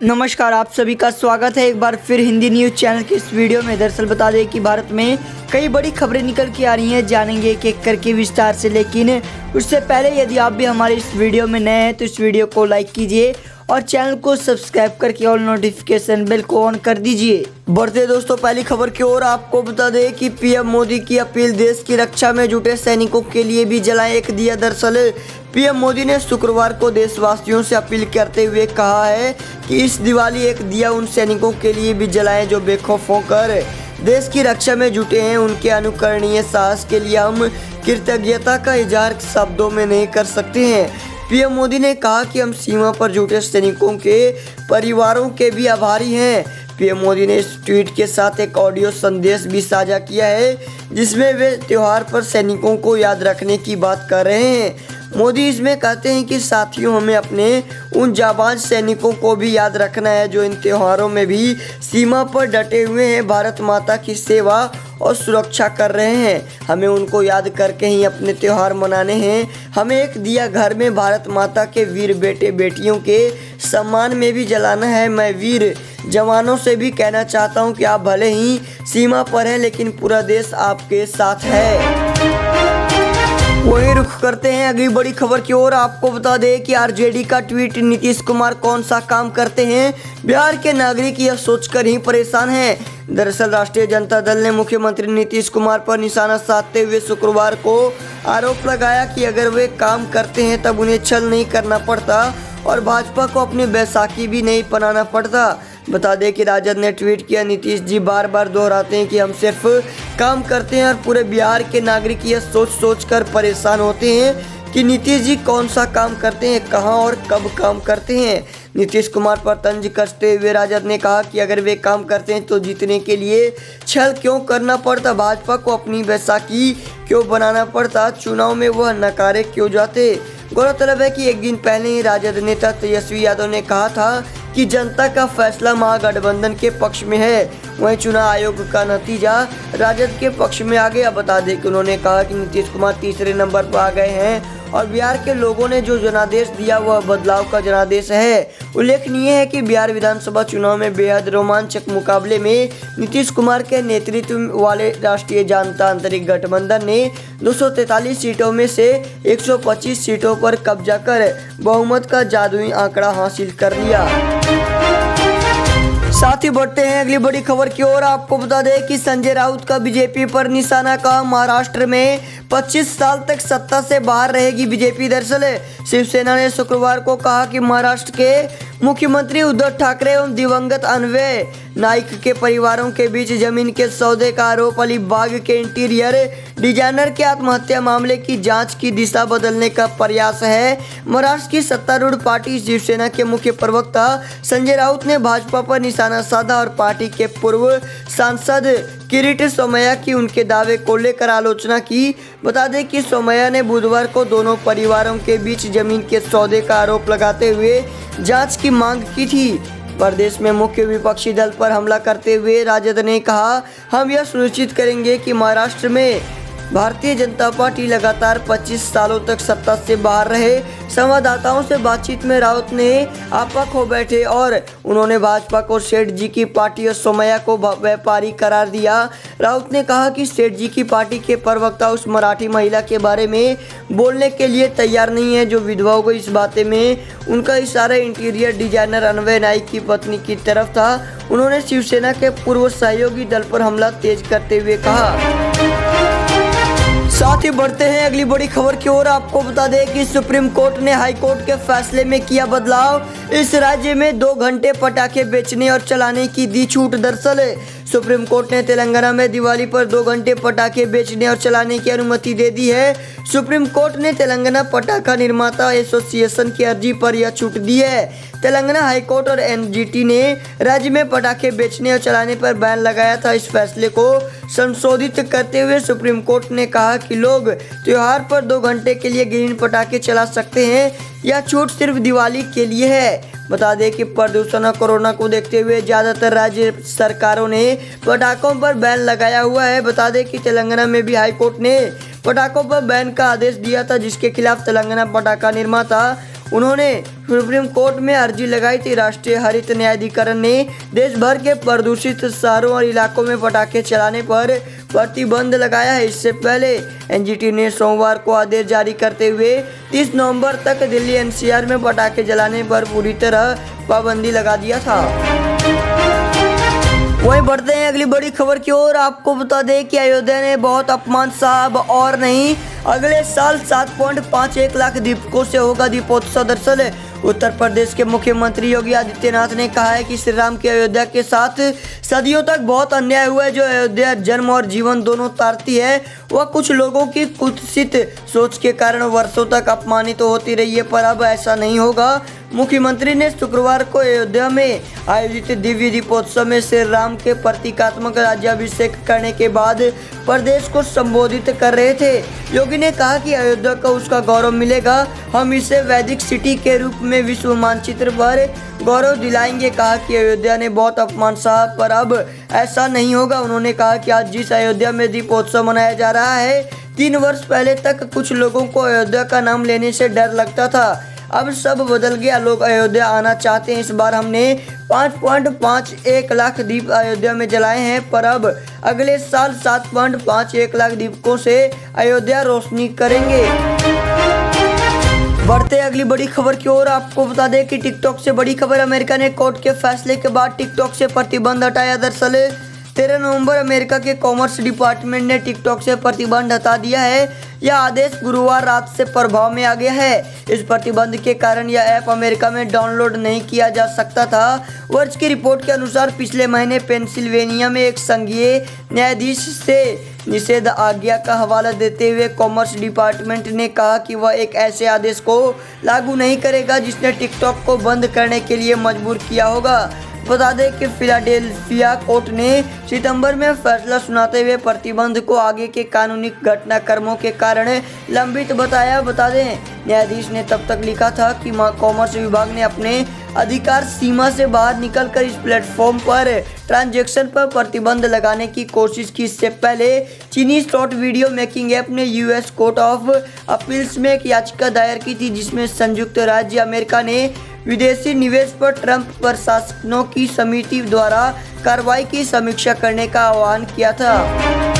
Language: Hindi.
नमस्कार, आप सभी का स्वागत है एक बार फिर हिंदी न्यूज़ चैनल के इस वीडियो में। दरअसल बता दें कि भारत में कई बड़ी खबरें निकल के आ रही हैं, जानेंगे एक एक करके विस्तार से। लेकिन उससे पहले यदि आप भी हमारे इस वीडियो में नए हैं तो इस वीडियो को लाइक कीजिए और चैनल को सब्सक्राइब करके ऑल नोटिफिकेशन बेल को ऑन कर दीजिए। बढ़ते दोस्तों पहली खबर की ओर, आपको बता दें कि पीएम मोदी की अपील, देश की रक्षा में जुटे सैनिकों के लिए भी जलाएं एक दिया। दरअसल पीएम मोदी ने शुक्रवार को देशवासियों से अपील करते हुए कहा है कि इस दिवाली एक दिया उन सैनिकों के लिए भी जलाएं जो बेखौफ होकर देश की रक्षा में जुटे हैं। उनके अनुकरणीय साहस के लिए हम कृतज्ञता का इजहार शब्दों में नहीं कर सकते हैं। पीएम मोदी ने कहा कि हम सीमा पर जुटे सैनिकों के परिवारों के भी आभारी हैं। पीएम मोदी ने इस ट्वीट के साथ एक ऑडियो संदेश भी साझा किया है, जिसमें वे त्योहार पर सैनिकों को याद रखने की बात कर रहे हैं। मोदी इसमें कहते हैं कि साथियों, हमें अपने उन जाबाज सैनिकों को भी याद रखना है जो इन त्योहारों में भी सीमा पर डटे हुए हैं, भारत माता की सेवा और सुरक्षा कर रहे हैं। हमें उनको याद करके ही अपने त्योहार मनाने हैं। हमें एक दिया घर में भारत माता के वीर बेटे बेटियों के सम्मान में भी जलाना है। मैं वीर जवानों से भी कहना चाहता हूं कि आप भले ही सीमा पर हैं, लेकिन पूरा देश आपके साथ है। वहीं रुख करते हैं अगली बड़ी खबर की ओर। आपको बता दें कि आरजेडी का ट्वीट, नीतीश कुमार कौन सा काम करते हैं, बिहार के नागरिक यह सोचकर ही परेशान हैं। दरअसल राष्ट्रीय जनता दल ने मुख्यमंत्री नीतीश कुमार पर निशाना साधते हुए शुक्रवार को आरोप लगाया कि अगर वे काम करते हैं तब उन्हें छल नहीं करना पड़ता और भाजपा को अपनी बैसाखी भी नहीं बनाना पड़ता। बता दें कि राजद ने ट्वीट किया, नीतीश जी बार बार दोहराते हैं कि हम सिर्फ काम करते हैं और पूरे बिहार के नागरिक यह सोच कर परेशान होते हैं कि नीतीश जी कौन सा काम करते हैं, कहां और कब काम करते हैं। नीतीश कुमार पर तंज कसते हुए राजद ने कहा कि अगर वे काम करते हैं तो जीतने के लिए छल क्यों करना पड़ता, भाजपा को अपनी बैसाखी क्यों बनाना पड़ता, चुनाव में वह नकारे क्यों जाते। गौरतलब है कि एक दिन पहले ही राजद नेता तेजस्वी यादव ने कहा था कि जनता का फैसला महागठबंधन के पक्ष में है। वहीं चुनाव आयोग का नतीजा राजद के पक्ष में आ गया। बता दें कि उन्होंने कहा कि नीतीश कुमार तीसरे नंबर पर आ गए हैं और बिहार के लोगों ने जो जनादेश दिया वह बदलाव का जनादेश है। उल्लेखनीय है कि बिहार विधानसभा चुनाव में बेहद रोमांचक मुकाबले में नीतीश कुमार के नेतृत्व वाले राष्ट्रीय जनतांत्रिक गठबंधन ने 243 सीटों में से 125 सीटों पर कब्जा कर बहुमत का जादुई आंकड़ा हासिल कर लिया। साथ ही बढ़ते हैं अगली बड़ी खबर की ओर। आपको बता दें कि संजय राउत का बीजेपी पर निशाना का, महाराष्ट्र में 25 साल तक सत्ता से बाहर रहेगी बीजेपी। दरअसल शिवसेना ने शुक्रवार को कहा कि महाराष्ट्र के मुख्यमंत्री उद्धव ठाकरे एवं दिवंगत अन्वय नाइक के परिवारों के बीच जमीन के सौदे का आरोप, अलीबाग के इंटीरियर डिजाइनर के आत्महत्या मामले की जांच की दिशा बदलने का प्रयास है। महाराष्ट्र की सत्तारूढ़ पार्टी शिवसेना के मुख्य प्रवक्ता संजय राउत ने भाजपा पर निशाना साधा और पार्टी के पूर्व सांसद किरीट सोमैया की उनके दावे को लेकर आलोचना की। बता दें कि सोमैया ने बुधवार को दोनों परिवारों के बीच जमीन के सौदे का आरोप लगाते हुए जांच की मांग की थी। प्रदेश में मुख्य विपक्षी दल पर हमला करते हुए राजद ने कहा, हम यह सुनिश्चित करेंगे कि महाराष्ट्र में भारतीय जनता पार्टी लगातार 25 सालों तक सत्ता से बाहर रहे। संवाददाताओं से बातचीत में राउत ने आपा खो बैठे और उन्होंने भाजपा को सेठ जी की पार्टी और सोमैया को व्यापारी करार दिया। राउत ने कहा कि सेठ जी की पार्टी के प्रवक्ता उस मराठी महिला के बारे में बोलने के लिए तैयार नहीं है जो विधवा हो गई। इस बाते में उनका इशारा इंटीरियर डिजाइनर अन्वय नाइक की पत्नी की तरफ था। उन्होंने शिवसेना के पूर्व सहयोगी दल पर हमला तेज करते हुए कहा। साथ ही बढ़ते हैं अगली बड़ी खबर की ओर। आपको बता दें कि सुप्रीम कोर्ट ने हाई कोर्ट के फैसले में किया बदलाव। इस राज्य में 2 घंटे पटाखे बेचने और चलाने की दी छूट। दरअसल सुप्रीम कोर्ट ने तेलंगाना में दिवाली पर 2 घंटे पटाखे बेचने और चलाने की अनुमति दे दी है। सुप्रीम कोर्ट ने तेलंगाना पटाखा निर्माता एसोसिएशन की अर्जी पर यह छूट दी है। तेलंगाना हाईकोर्ट और एनजीटी ने राज्य में पटाखे बेचने और चलाने पर बैन लगाया था। इस फैसले को संशोधित करते हुए सुप्रीम कोर्ट ने कहा कि लोग त्योहार पर 2 घंटे के लिए ग्रीन पटाखे चला सकते हैं। यह छूट सिर्फ दिवाली के लिए है। बता दें कि प्रदूषण और कोरोना को देखते हुए ज़्यादातर राज्य सरकारों ने पटाखों पर बैन लगाया हुआ है। बता दें कि तेलंगाना में भी हाईकोर्ट ने पटाखों पर बैन का आदेश दिया था, जिसके खिलाफ तेलंगाना पटाखा निर्माता उन्होंने सुप्रीम कोर्ट में अर्जी लगाई थी। राष्ट्रीय हरित न्यायाधिकरण ने देश भर के प्रदूषित शहरों और इलाकों में पटाखे चलाने पर प्रतिबंध लगाया है। इससे पहले एनजीटी ने सोमवार को आदेश जारी करते हुए 30 नवंबर तक दिल्ली एनसीआर में पटाखे जलाने पर पूरी तरह पाबंदी लगा दिया था। वहीं बढ़ते हैं अगली बड़ी खबर की ओर। आपको बता दें कि अयोध्या ने बहुत अपमान साहब और नहीं, अगले साल 7.51 लाख दीपकों से होगा दीपोत्सव। दरअसल उत्तर प्रदेश के मुख्यमंत्री योगी आदित्यनाथ ने कहा है कि श्री राम की अयोध्या के साथ सदियों तक बहुत अन्याय हुआ है। जो अयोध्या जन्म और जीवन दोनों तारती है, वह कुछ लोगों की कुत्सित सोच के कारण वर्षों तक अपमानित होती रही है, पर अब ऐसा नहीं होगा। मुख्यमंत्री ने शुक्रवार को अयोध्या में आयोजित दिव्य दीपोत्सव में श्री राम के प्रतीकात्मक राज्याभिषेक करने के बाद प्रदेश को संबोधित कर रहे थे। योगी ने कहा कि अयोध्या को उसका गौरव मिलेगा, हम इसे वैदिक सिटी के रूप में विश्व मानचित्र पर गौरव दिलाएंगे। कहा कि अयोध्या ने बहुत अपमान सहा, पर अब ऐसा नहीं होगा। उन्होंने कहा कि आज जिस अयोध्या में दीपोत्सव मनाया जा रहा है, 3 वर्ष पहले तक कुछ लोगों को अयोध्या का नाम लेने से डर लगता था, अब सब बदल गया। लोग अयोध्या आना चाहते हैं। इस बार हमने 5.51 लाख दीप अयोध्या में जलाए हैं, पर अब अगले साल 7.51 लाख दीपकों से अयोध्या रोशनी करेंगे। बढ़ते अगली बड़ी खबर की ओर। आपको बता दें कि टिकटॉक से बड़ी खबर। अमेरिका ने कोर्ट के फैसले के बाद टिकटॉक से प्रतिबंध हटाया। दरअसल 13 नवंबर अमेरिका के कॉमर्स डिपार्टमेंट ने टिकटॉक से प्रतिबंध हटा दिया है। यह आदेश गुरुवार रात से प्रभाव में आ गया है। इस प्रतिबंध के कारण यह ऐप अमेरिका में डाउनलोड नहीं किया जा सकता था। वर्ष की रिपोर्ट के अनुसार पिछले महीने पेंसिल्वेनिया में एक संघीय न्यायाधीश से निषेध आज्ञा का हवाला देते हुए कॉमर्स डिपार्टमेंट ने कहा कि वह एक ऐसे आदेश को लागू नहीं करेगा जिसने टिकटॉक को बंद करने के लिए मजबूर किया होगा। बता दें कि फिलाडेल्फिया कोर्ट ने सितंबर में फैसला सुनाते हुए प्रतिबंध को आगे के कानूनी घटनाक्रमों के कारण लंबित बताया। बता दें न्यायाधीश ने तब तक लिखा था कि कॉमर्स विभाग ने अपने अधिकार सीमा से बाहर निकलकर इस प्लेटफॉर्म पर ट्रांजैक्शन पर प्रतिबंध लगाने की कोशिश की। इससे पहले चीनी शॉर्ट वीडियो मेकिंग ऐप ने यूएस कोर्ट ऑफ अपील्स में एक याचिका दायर की थी, जिसमें संयुक्त राज्य अमेरिका ने विदेशी निवेश पर ट्रंप प्रशासनों की समिति द्वारा कार्रवाई की समीक्षा करने का आह्वान किया था।